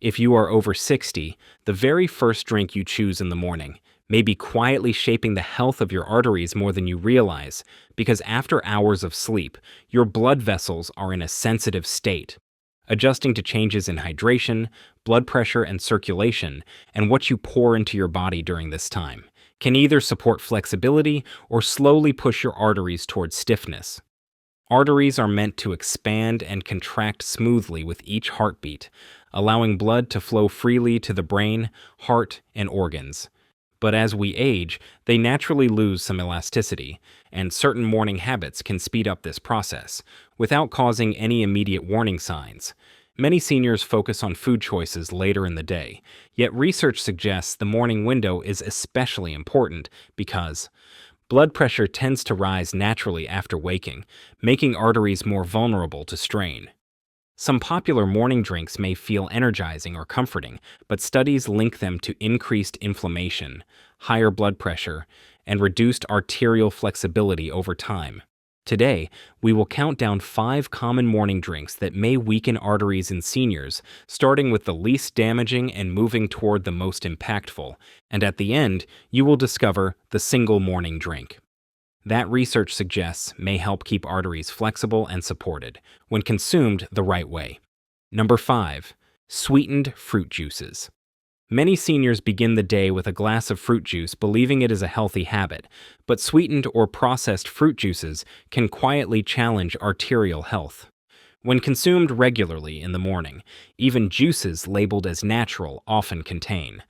If you are over 60, the very first drink you choose in the morning may be quietly shaping the health of your arteries more than you realize, because after hours of sleep, your blood vessels are in a sensitive state. Adjusting to changes in hydration, blood pressure, and circulation, and what you pour into your body during this time, can either support flexibility or slowly push your arteries towards stiffness. Arteries are meant to expand and contract smoothly with each heartbeat, allowing blood to flow freely to the brain, heart, and organs. But as we age, they naturally lose some elasticity, and certain morning habits can speed up this process, without causing any immediate warning signs. Many seniors focus on food choices later in the day, yet research suggests the morning window is especially important because blood pressure tends to rise naturally after waking, making arteries more vulnerable to strain. Some popular morning drinks may feel energizing or comforting, but studies link them to increased inflammation, higher blood pressure, and reduced arterial flexibility over time. Today, we will count down 5 common morning drinks that may weaken arteries in seniors, starting with the least damaging and moving toward the most impactful, and at the end, you will discover the single morning drink that research suggests may help keep arteries flexible and supported when consumed the right way. Number 5. Sweetened fruit juices. Many seniors begin the day with a glass of fruit juice believing it is a healthy habit, but sweetened or processed fruit juices can quietly challenge arterial health. When consumed regularly in the morning, even juices labeled as natural often contain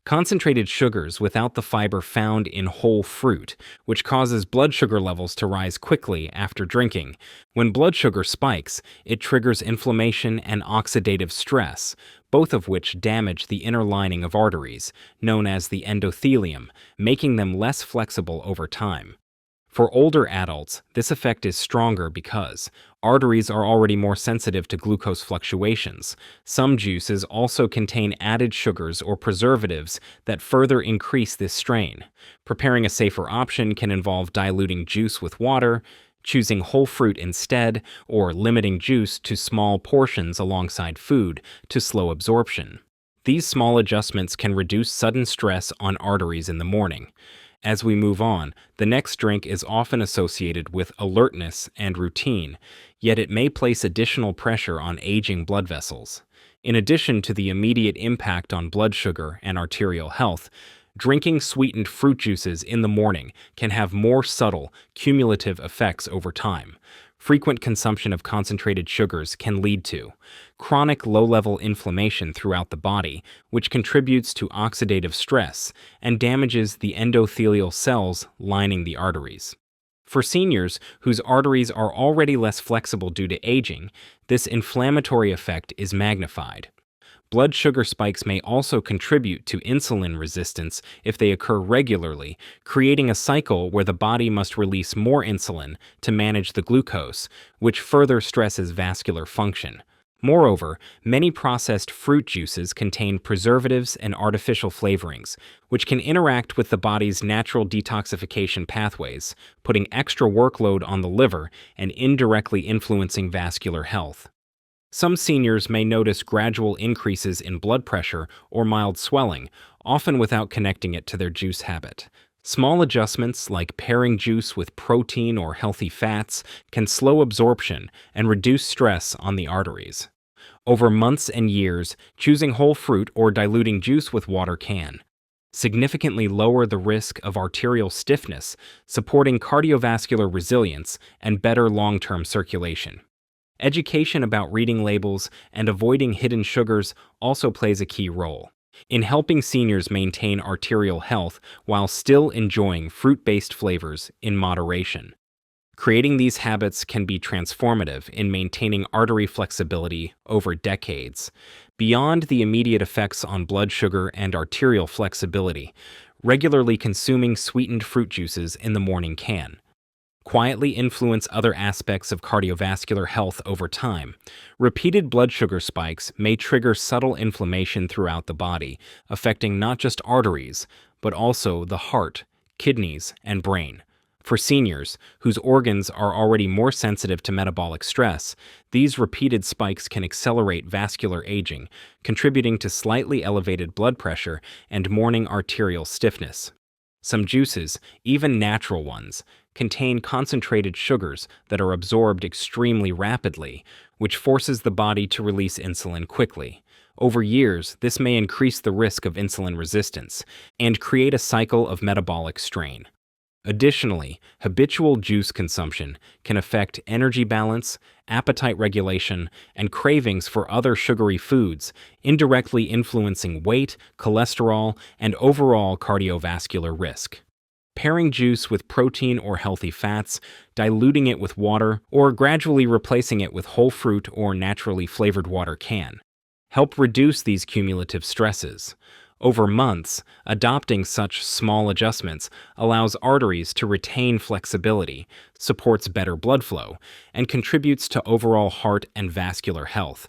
concentrated sugars without the fiber found in whole fruit, which causes blood sugar levels to rise quickly after drinking. When blood sugar spikes, it triggers inflammation and oxidative stress, both of which damage the inner lining of arteries, known as the endothelium, making them less flexible over time. For older adults, this effect is stronger because arteries are already more sensitive to glucose fluctuations. Some juices also contain added sugars or preservatives that further increase this strain. Preparing a safer option can involve diluting juice with water, choosing whole fruit instead, or limiting juice to small portions alongside food to slow absorption. These small adjustments can reduce sudden stress on arteries in the morning. As we move on, the next drink is often associated with alertness and routine, yet it may place additional pressure on aging blood vessels. In addition to the immediate impact on blood sugar and arterial health, drinking sweetened fruit juices in the morning can have more subtle, cumulative effects over time. Frequent consumption of concentrated sugars can lead to chronic low-level inflammation throughout the body, which contributes to oxidative stress and damages the endothelial cells lining the arteries. For seniors whose arteries are already less flexible due to aging, this inflammatory effect is magnified. Blood sugar spikes may also contribute to insulin resistance if they occur regularly, creating a cycle where the body must release more insulin to manage the glucose, which further stresses vascular function. Moreover, many processed fruit juices contain preservatives and artificial flavorings, which can interact with the body's natural detoxification pathways, putting extra workload on the liver and indirectly influencing vascular health. Some seniors may notice gradual increases in blood pressure or mild swelling, often without connecting it to their juice habit. Small adjustments like pairing juice with protein or healthy fats can slow absorption and reduce stress on the arteries. Over months and years, choosing whole fruit or diluting juice with water can significantly lower the risk of arterial stiffness, supporting cardiovascular resilience and better long-term circulation. Education about reading labels and avoiding hidden sugars also plays a key role in helping seniors maintain arterial health while still enjoying fruit-based flavors in moderation. Creating these habits can be transformative in maintaining artery flexibility over decades. Beyond the immediate effects on blood sugar and arterial flexibility, regularly consuming sweetened fruit juices in the morning can quietly influence other aspects of cardiovascular health over time. Repeated blood sugar spikes may trigger subtle inflammation throughout the body, affecting not just arteries, but also the heart, kidneys, and brain. For seniors, whose organs are already more sensitive to metabolic stress, these repeated spikes can accelerate vascular aging, contributing to slightly elevated blood pressure and morning arterial stiffness. Some juices, even natural ones, contain concentrated sugars that are absorbed extremely rapidly, which forces the body to release insulin quickly. Over years, this may increase the risk of insulin resistance and create a cycle of metabolic strain. Additionally, habitual juice consumption can affect energy balance, appetite regulation, and cravings for other sugary foods, indirectly influencing weight, cholesterol, and overall cardiovascular risk. Pairing juice with protein or healthy fats, diluting it with water, or gradually replacing it with whole fruit or naturally flavored water can help reduce these cumulative stresses. Over months, adopting such small adjustments allows arteries to retain flexibility, supports better blood flow, and contributes to overall heart and vascular health,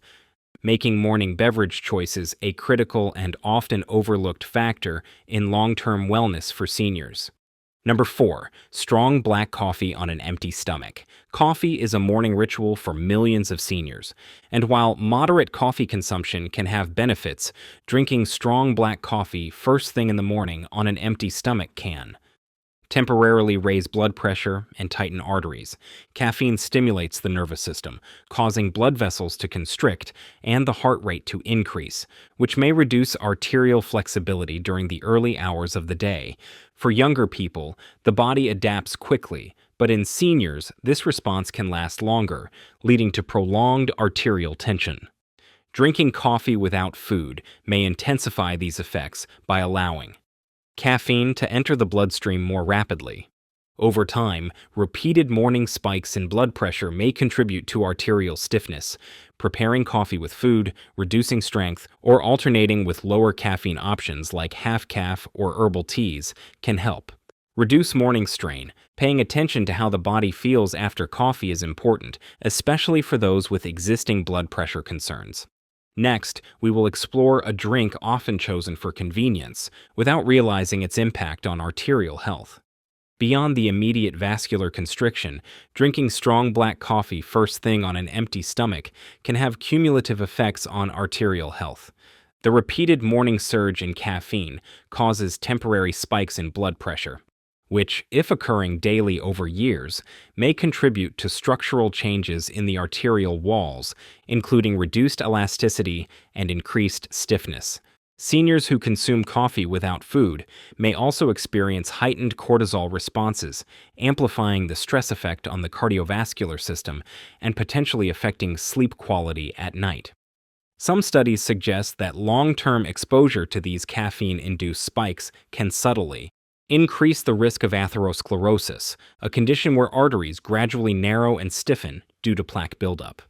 making morning beverage choices a critical and often overlooked factor in long-term wellness for seniors. Number 4. Strong black coffee on an empty stomach. Coffee is a morning ritual for millions of seniors, and while moderate coffee consumption can have benefits, drinking strong black coffee first thing in the morning on an empty stomach can temporarily raise blood pressure and tighten arteries. Caffeine stimulates the nervous system, causing blood vessels to constrict and the heart rate to increase, which may reduce arterial flexibility during the early hours of the day. For younger people, the body adapts quickly, but in seniors, this response can last longer, leading to prolonged arterial tension. Drinking coffee without food may intensify these effects by allowing caffeine to enter the bloodstream more rapidly. Over time, repeated morning spikes in blood pressure may contribute to arterial stiffness. Preparing coffee with food, reducing strength, or alternating with lower caffeine options like half-caff or herbal teas can help. Reduce morning strain. Paying attention to how the body feels after coffee is important, especially for those with existing blood pressure concerns. Next, we will explore a drink often chosen for convenience, without realizing its impact on arterial health. Beyond the immediate vascular constriction, drinking strong black coffee first thing on an empty stomach can have cumulative effects on arterial health. The repeated morning surge in caffeine causes temporary spikes in blood pressure, which, if occurring daily over years, may contribute to structural changes in the arterial walls, including reduced elasticity and increased stiffness. Seniors who consume coffee without food may also experience heightened cortisol responses, amplifying the stress effect on the cardiovascular system and potentially affecting sleep quality at night. Some studies suggest that long-term exposure to these caffeine-induced spikes can subtly increase the risk of atherosclerosis, a condition where arteries gradually narrow and stiffen due to plaque buildup.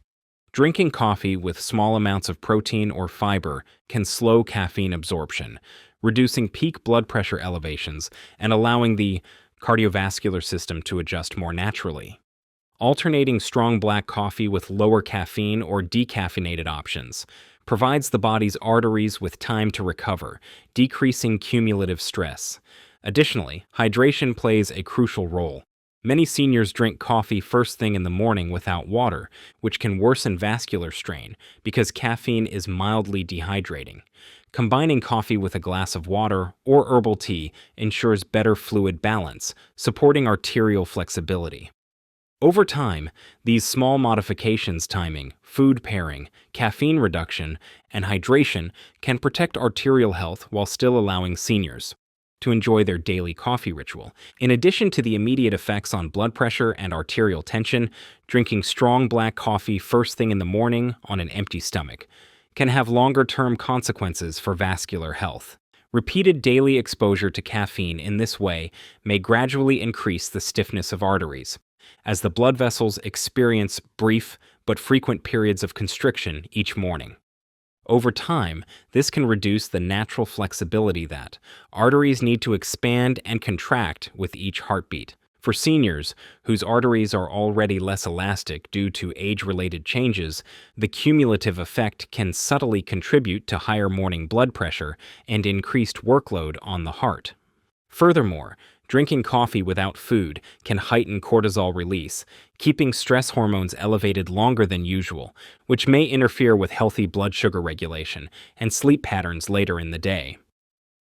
Drinking coffee with small amounts of protein or fiber can slow caffeine absorption, reducing peak blood pressure elevations and allowing the cardiovascular system to adjust more naturally. Alternating strong black coffee with lower caffeine or decaffeinated options provides the body's arteries with time to recover, decreasing cumulative stress. Additionally, hydration plays a crucial role. Many seniors drink coffee first thing in the morning without water, which can worsen vascular strain because caffeine is mildly dehydrating. Combining coffee with a glass of water or herbal tea ensures better fluid balance, supporting arterial flexibility. Over time, these small modifications timing, food pairing, caffeine reduction, and hydration can protect arterial health while still allowing seniors to enjoy their daily coffee ritual. In addition to the immediate effects on blood pressure and arterial tension, drinking strong black coffee first thing in the morning on an empty stomach can have longer-term consequences for vascular health. Repeated daily exposure to caffeine in this way may gradually increase the stiffness of arteries, as the blood vessels experience brief but frequent periods of constriction each morning. Over time, this can reduce the natural flexibility that arteries need to expand and contract with each heartbeat. For seniors, whose arteries are already less elastic due to age-related changes, the cumulative effect can subtly contribute to higher morning blood pressure and increased workload on the heart. Furthermore, Drinking coffee without food can heighten cortisol release, keeping stress hormones elevated longer than usual, which may interfere with healthy blood sugar regulation and sleep patterns later in the day.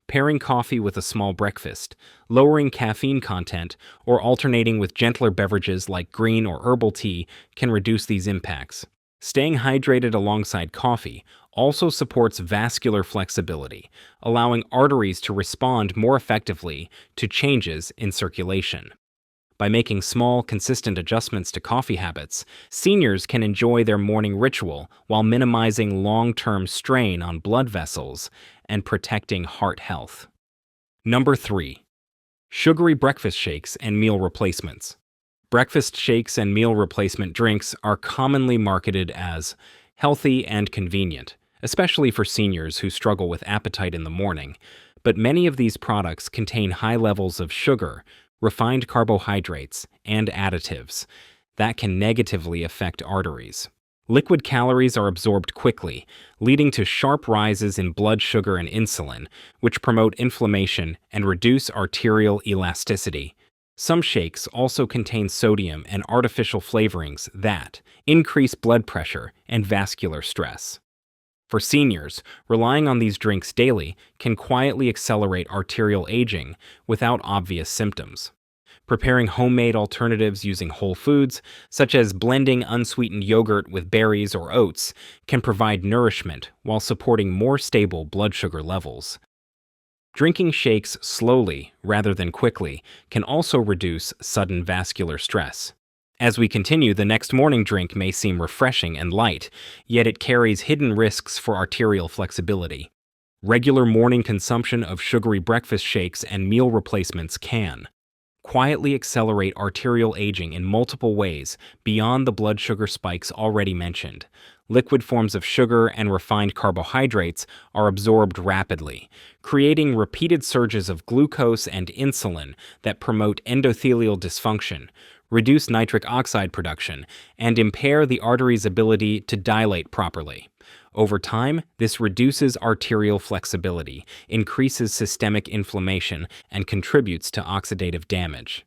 Pairing coffee with a small breakfast, lowering caffeine content, or alternating with gentler beverages like green or herbal tea can reduce these impacts. Staying hydrated alongside coffee also supports vascular flexibility, allowing arteries to respond more effectively to changes in circulation. By making small, consistent adjustments to coffee habits, seniors can enjoy their morning ritual while minimizing long-term strain on blood vessels and protecting heart health. Number 3. Sugary breakfast shakes and meal replacements. Breakfast shakes and meal replacement drinks are commonly marketed as healthy and convenient, especially for seniors who struggle with appetite in the morning, but many of these products contain high levels of sugar, refined carbohydrates, and additives that can negatively affect arteries. Liquid calories are absorbed quickly, leading to sharp rises in blood sugar and insulin, which promote inflammation and reduce arterial elasticity. Some shakes also contain sodium and artificial flavorings that increase blood pressure and vascular stress. For seniors, relying on these drinks daily can quietly accelerate arterial aging without obvious symptoms. Preparing homemade alternatives using whole foods, such as blending unsweetened yogurt with berries or oats, can provide nourishment while supporting more stable blood sugar levels. Drinking shakes slowly rather than quickly can also reduce sudden vascular stress. As we continue, the next morning drink may seem refreshing and light, yet it carries hidden risks for arterial flexibility. Regular morning consumption of sugary breakfast shakes and meal replacements can quietly accelerate arterial aging in multiple ways beyond the blood sugar spikes already mentioned. Liquid forms of sugar and refined carbohydrates are absorbed rapidly, creating repeated surges of glucose and insulin that promote endothelial dysfunction, reduce nitric oxide production, and impair the artery's ability to dilate properly. Over time, this reduces arterial flexibility, increases systemic inflammation, and contributes to oxidative damage.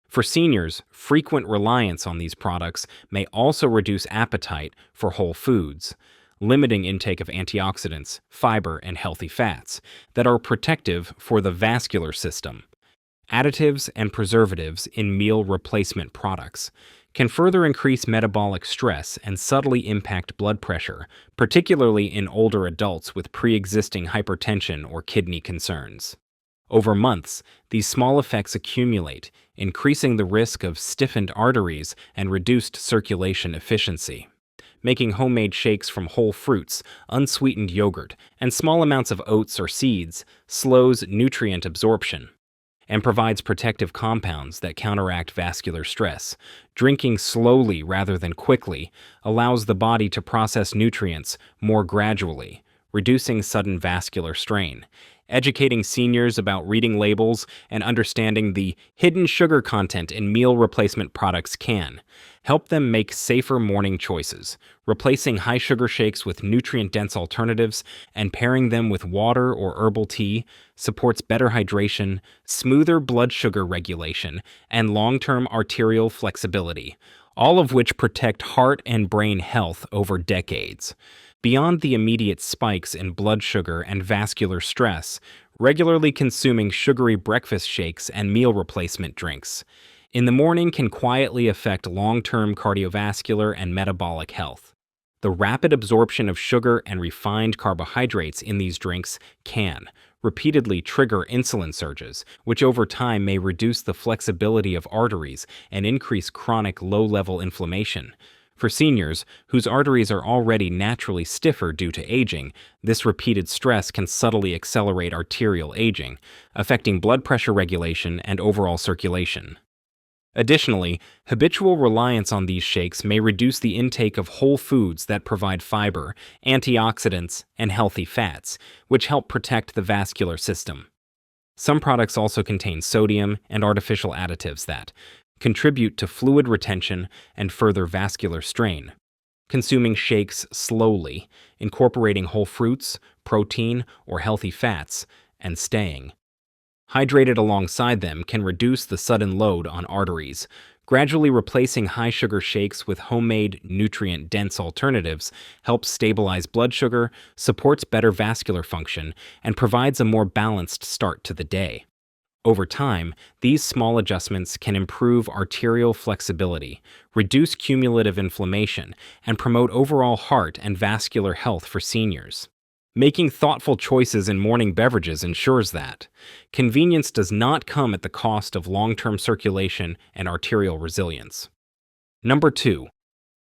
For seniors, frequent reliance on these products may also reduce appetite for whole foods, limiting intake of antioxidants, fiber, and healthy fats that are protective for the vascular system. Additives and preservatives in meal replacement products can further increase metabolic stress and subtly impact blood pressure, particularly in older adults with pre-existing hypertension or kidney concerns. Over months, these small effects accumulate, increasing the risk of stiffened arteries and reduced circulation efficiency. Making homemade shakes from whole fruits, unsweetened yogurt, and small amounts of oats or seeds slows nutrient absorption and provides protective compounds that counteract vascular stress. Drinking slowly rather than quickly allows the body to process nutrients more gradually, reducing sudden vascular strain. Educating seniors about reading labels and understanding the hidden sugar content in meal replacement products can help them make safer morning choices. Replacing high sugar shakes with nutrient-dense alternatives and pairing them with water or herbal tea supports better hydration, smoother blood sugar regulation, and long-term arterial flexibility, all of which protect heart and brain health over decades. Beyond the immediate spikes in blood sugar and vascular stress, regularly consuming sugary breakfast shakes and meal replacement drinks in the morning can quietly affect long-term cardiovascular and metabolic health. The rapid absorption of sugar and refined carbohydrates in these drinks can repeatedly trigger insulin surges, which over time may reduce the flexibility of arteries and increase chronic low-level inflammation. For seniors, whose arteries are already naturally stiffer due to aging, this repeated stress can subtly accelerate arterial aging, affecting blood pressure regulation and overall circulation. Additionally, habitual reliance on these shakes may reduce the intake of whole foods that provide fiber, antioxidants, and healthy fats, which help protect the vascular system. Some products also contain sodium and artificial additives that contribute to fluid retention and further vascular strain. Consuming shakes slowly, incorporating whole fruits, protein, or healthy fats, and staying Hydrated alongside them can reduce the sudden load on arteries. Gradually replacing high sugar shakes with homemade, nutrient dense alternatives helps stabilize blood sugar, supports better vascular function, and provides a more balanced start to the day. Over time, these small adjustments can improve arterial flexibility, reduce cumulative inflammation, and promote overall heart and vascular health for seniors. Making thoughtful choices in morning beverages ensures that convenience does not come at the cost of long-term circulation and arterial resilience. Number 2.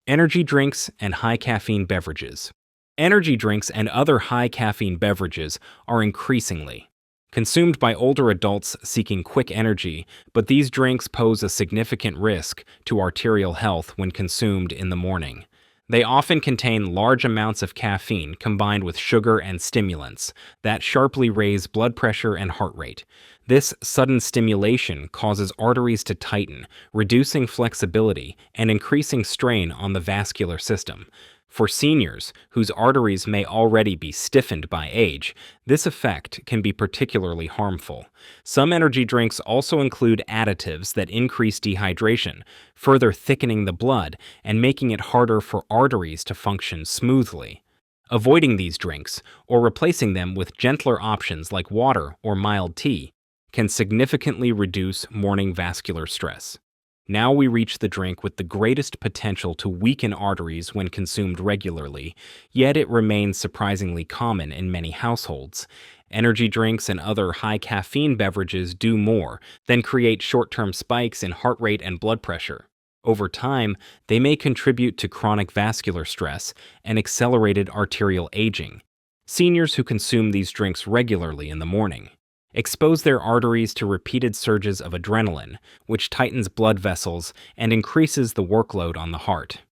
Energy drinks and high caffeine beverages. Energy drinks and other high caffeine beverages are increasingly consumed by older adults seeking quick energy, but these drinks pose a significant risk to arterial health when consumed in the morning. They often contain large amounts of caffeine combined with sugar and stimulants that sharply raise blood pressure and heart rate. This sudden stimulation causes arteries to tighten, reducing flexibility and increasing strain on the vascular system. For seniors, whose arteries may already be stiffened by age, this effect can be particularly harmful. Some energy drinks also include additives that increase dehydration, further thickening the blood and making it harder for arteries to function smoothly. Avoiding these drinks, or replacing them with gentler options like water or mild tea, can significantly reduce morning vascular stress. Now we reach the drink with the greatest potential to weaken arteries when consumed regularly, yet it remains surprisingly common in many households. Energy drinks and other high caffeine beverages do more than create short-term spikes in heart rate and blood pressure. Over time, they may contribute to chronic vascular stress and accelerated arterial aging. Seniors who consume these drinks regularly in the morning expose their arteries to repeated surges of adrenaline, which tightens blood vessels and increases the workload on the heart.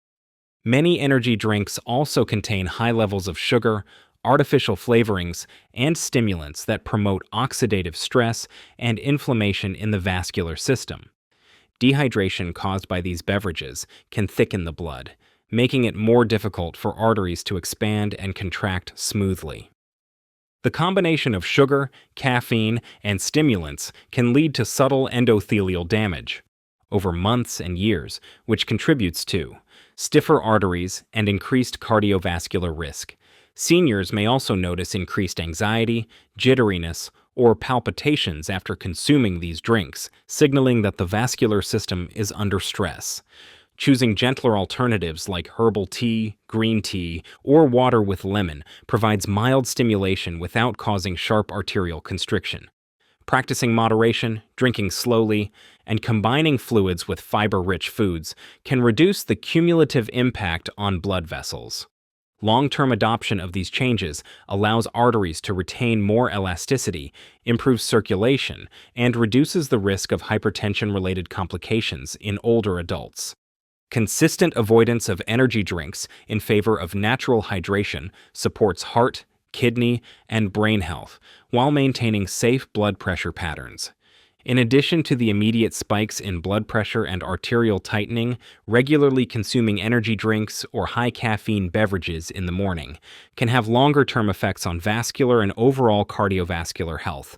Many energy drinks also contain high levels of sugar, artificial flavorings, and stimulants that promote oxidative stress and inflammation in the vascular system. Dehydration caused by these beverages can thicken the blood, making it more difficult for arteries to expand and contract smoothly. The combination of sugar, caffeine, and stimulants can lead to subtle endothelial damage over months and years, which contributes to stiffer arteries and increased cardiovascular risk. Seniors may also notice increased anxiety, jitteriness, or palpitations after consuming these drinks, signaling that the vascular system is under stress. Choosing gentler alternatives like herbal tea, green tea, or water with lemon provides mild stimulation without causing sharp arterial constriction. Practicing moderation, drinking slowly, and combining fluids with fiber-rich foods can reduce the cumulative impact on blood vessels. Long-term adoption of these changes allows arteries to retain more elasticity, improves circulation, and reduces the risk of hypertension-related complications in older adults. Consistent avoidance of energy drinks in favor of natural hydration supports heart, kidney, and brain health while maintaining safe blood pressure patterns. In addition to the immediate spikes in blood pressure and arterial tightening, regularly consuming energy drinks or high-caffeine beverages in the morning can have longer-term effects on vascular and overall cardiovascular health.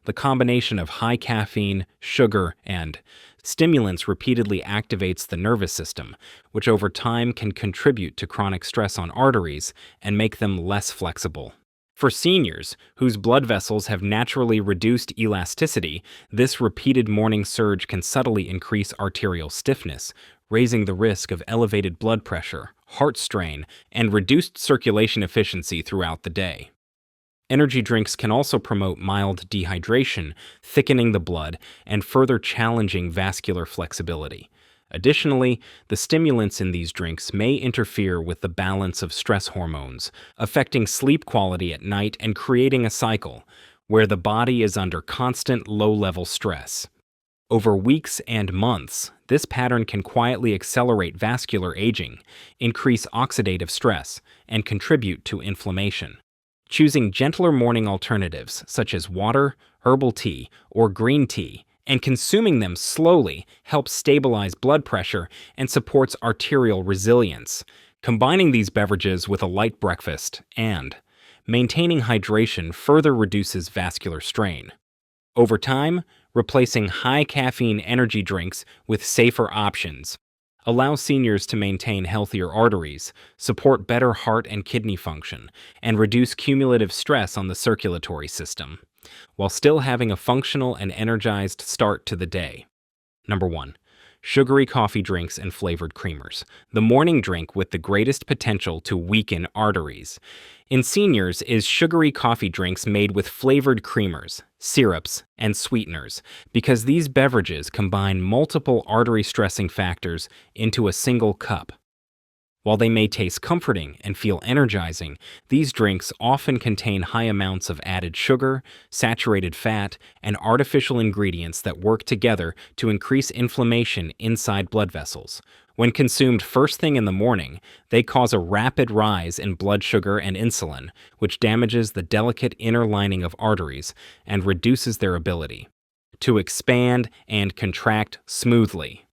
The combination of high caffeine, sugar, and stimulants repeatedly activates the nervous system, which over time can contribute to chronic stress on arteries and make them less flexible. For seniors, whose blood vessels have naturally reduced elasticity, this repeated morning surge can subtly increase arterial stiffness, raising the risk of elevated blood pressure, heart strain, and reduced circulation efficiency throughout the day. Energy drinks can also promote mild dehydration, thickening the blood, and further challenging vascular flexibility. Additionally, the stimulants in these drinks may interfere with the balance of stress hormones, affecting sleep quality at night and creating a cycle where the body is under constant low-level stress. Over weeks and months, this pattern can quietly accelerate vascular aging, increase oxidative stress, and contribute to inflammation. Choosing gentler morning alternatives such as water, herbal tea, or green tea, and consuming them slowly helps stabilize blood pressure and supports arterial resilience. Combining these beverages with a light breakfast and maintaining hydration further reduces vascular strain. Over time, replacing high caffeine energy drinks with safer options allows seniors to maintain healthier arteries, support better heart and kidney function, and reduce cumulative stress on the circulatory system, while still having a functional and energized start to the day. Number 1. Sugary coffee drinks and flavored creamers. The morning drink with the greatest potential to weaken arteries. In seniors is sugary coffee drinks made with flavored creamers, syrups, and sweeteners, because these beverages combine multiple artery stressing factors into a single cup. While they may taste comforting and feel energizing, these drinks often contain high amounts of added sugar, saturated fat, and artificial ingredients that work together to increase inflammation inside blood vessels. When consumed first thing in the morning, they cause a rapid rise in blood sugar and insulin, which damages the delicate inner lining of arteries and reduces their ability to expand and contract smoothly.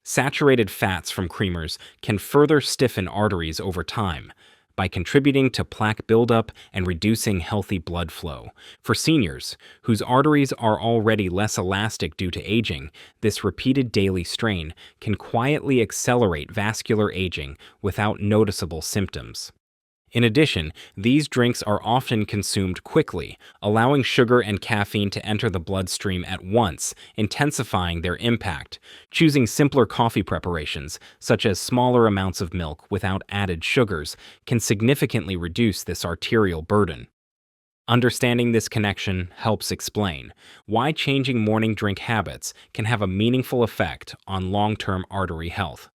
Saturated fats from creamers can further stiffen arteries over time by contributing to plaque buildup and reducing healthy blood flow. For seniors, whose arteries are already less elastic due to aging, this repeated daily strain can quietly accelerate vascular aging without noticeable symptoms. In addition, these drinks are often consumed quickly, allowing sugar and caffeine to enter the bloodstream at once, intensifying their impact. Choosing simpler coffee preparations, such as smaller amounts of milk without added sugars, can significantly reduce this arterial burden. Understanding this connection helps explain why changing morning drink habits can have a meaningful effect on long-term artery health.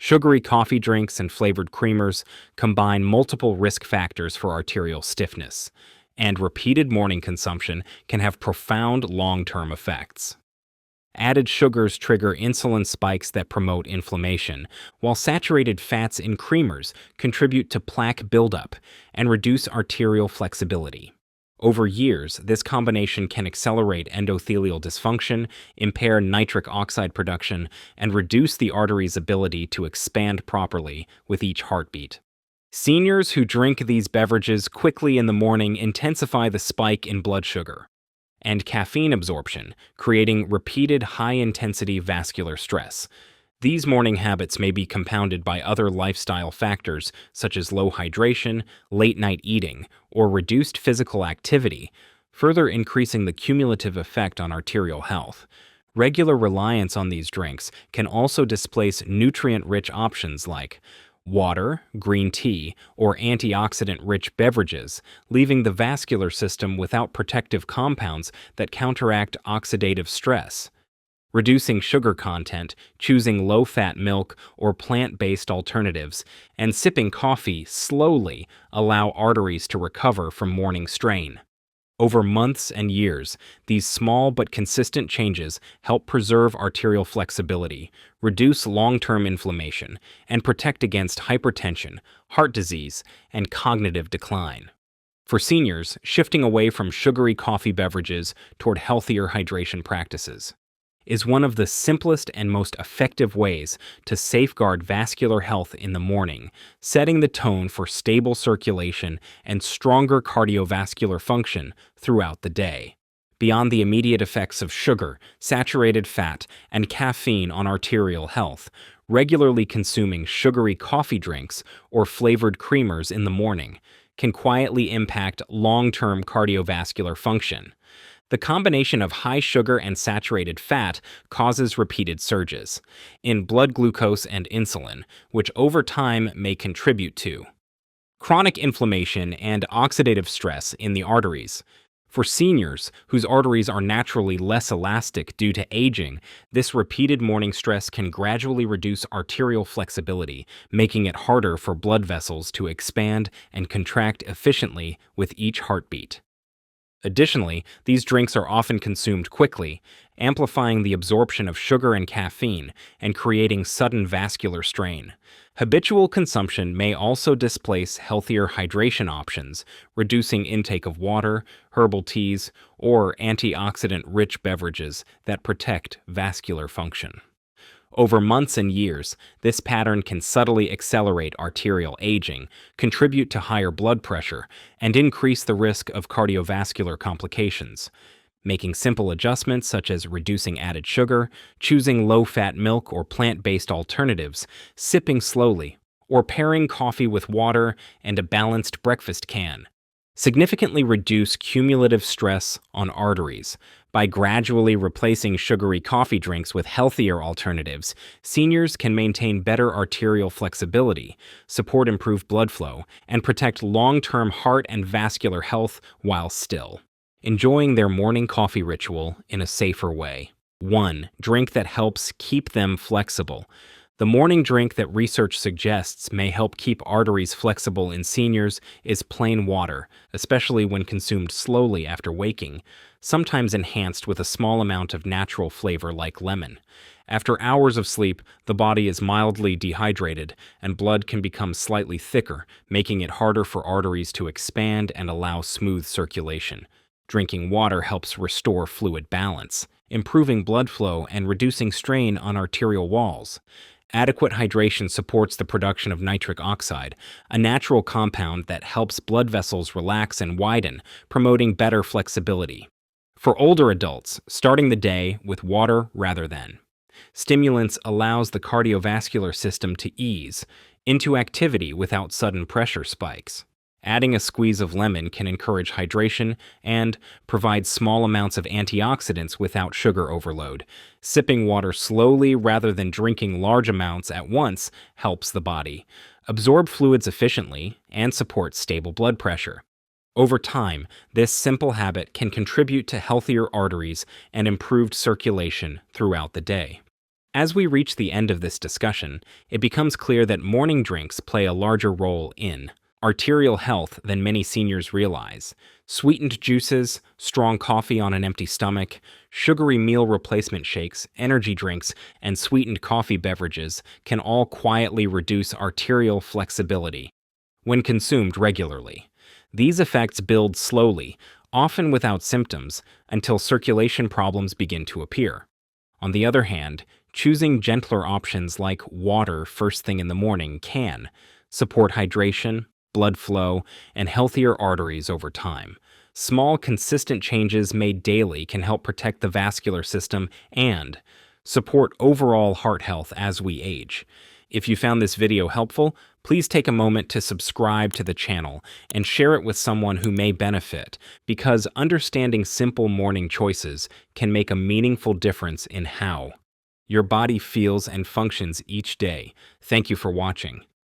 Sugary coffee drinks and flavored creamers combine multiple risk factors for arterial stiffness, and repeated morning consumption can have profound long-term effects. Added sugars trigger insulin spikes that promote inflammation, while saturated fats in creamers contribute to plaque buildup and reduce arterial flexibility. Over years, this combination can accelerate endothelial dysfunction, impair nitric oxide production, and reduce the artery's ability to expand properly with each heartbeat. Seniors who drink these beverages quickly in the morning intensify the spike in blood sugar and caffeine absorption, creating repeated high-intensity vascular stress. These morning habits may be compounded by other lifestyle factors such as low hydration, late-night eating, or reduced physical activity, further increasing the cumulative effect on arterial health. Regular reliance on these drinks can also displace nutrient-rich options like water, green tea, or antioxidant-rich beverages, leaving the vascular system without protective compounds that counteract oxidative stress. Reducing sugar content, choosing low-fat milk or plant-based alternatives, and sipping coffee slowly allow arteries to recover from morning strain. Over months and years, these small but consistent changes help preserve arterial flexibility, reduce long-term inflammation, and protect against hypertension, heart disease, and cognitive decline. For seniors, shifting away from sugary coffee beverages toward healthier hydration practices is one of the simplest and most effective ways to safeguard vascular health in the morning, setting the tone for stable circulation and stronger cardiovascular function throughout the day. Beyond the immediate effects of sugar, saturated fat, and caffeine on arterial health, regularly consuming sugary coffee drinks or flavored creamers in the morning can quietly impact long-term cardiovascular function. The combination of high sugar and saturated fat causes repeated surges in blood glucose and insulin, which over time may contribute to chronic inflammation and oxidative stress in the arteries. For seniors whose arteries are naturally less elastic due to aging, this repeated morning stress can gradually reduce arterial flexibility, making it harder for blood vessels to expand and contract efficiently with each heartbeat. Additionally, these drinks are often consumed quickly, amplifying the absorption of sugar and caffeine and creating sudden vascular strain. Habitual consumption may also displace healthier hydration options, reducing intake of water, herbal teas, or antioxidant-rich beverages that protect vascular function. Over months and years, this pattern can subtly accelerate arterial aging, contribute to higher blood pressure, and increase the risk of cardiovascular complications. Making simple adjustments such as reducing added sugar, choosing low-fat milk or plant-based alternatives, sipping slowly, or pairing coffee with water and a balanced breakfast can significantly reduce cumulative stress on arteries. By gradually replacing sugary coffee drinks with healthier alternatives, seniors can maintain better arterial flexibility, support improved blood flow, and protect long-term heart and vascular health while still enjoying their morning coffee ritual in a safer way. 1. Drink that helps keep them flexible. The morning drink that research suggests may help keep arteries flexible in seniors is plain water, especially when consumed slowly after waking, sometimes enhanced with a small amount of natural flavor like lemon. After hours of sleep, the body is mildly dehydrated, and blood can become slightly thicker, making it harder for arteries to expand and allow smooth circulation. Drinking water helps restore fluid balance, improving blood flow and reducing strain on arterial walls. Adequate hydration supports the production of nitric oxide, a natural compound that helps blood vessels relax and widen, promoting better flexibility. For older adults, starting the day with water rather than stimulants allows the cardiovascular system to ease into activity without sudden pressure spikes. Adding a squeeze of lemon can encourage hydration and provide small amounts of antioxidants without sugar overload. Sipping water slowly rather than drinking large amounts at once helps the body absorb fluids efficiently and support stable blood pressure. Over time, this simple habit can contribute to healthier arteries and improved circulation throughout the day. As we reach the end of this discussion, it becomes clear that morning drinks play a larger role in arterial health than many seniors realize. Sweetened juices, strong coffee on an empty stomach, sugary meal replacement shakes, energy drinks, and sweetened coffee beverages can all quietly reduce arterial flexibility when consumed regularly. These effects build slowly, often without symptoms, until circulation problems begin to appear. On the other hand, choosing gentler options like water first thing in the morning can support hydration, blood flow, and healthier arteries over time. Small, consistent changes made daily can help protect the vascular system and support overall heart health as we age. If you found this video helpful, please take a moment to subscribe to the channel and share it with someone who may benefit, because understanding simple morning choices can make a meaningful difference in how your body feels and functions each day. Thank you for watching.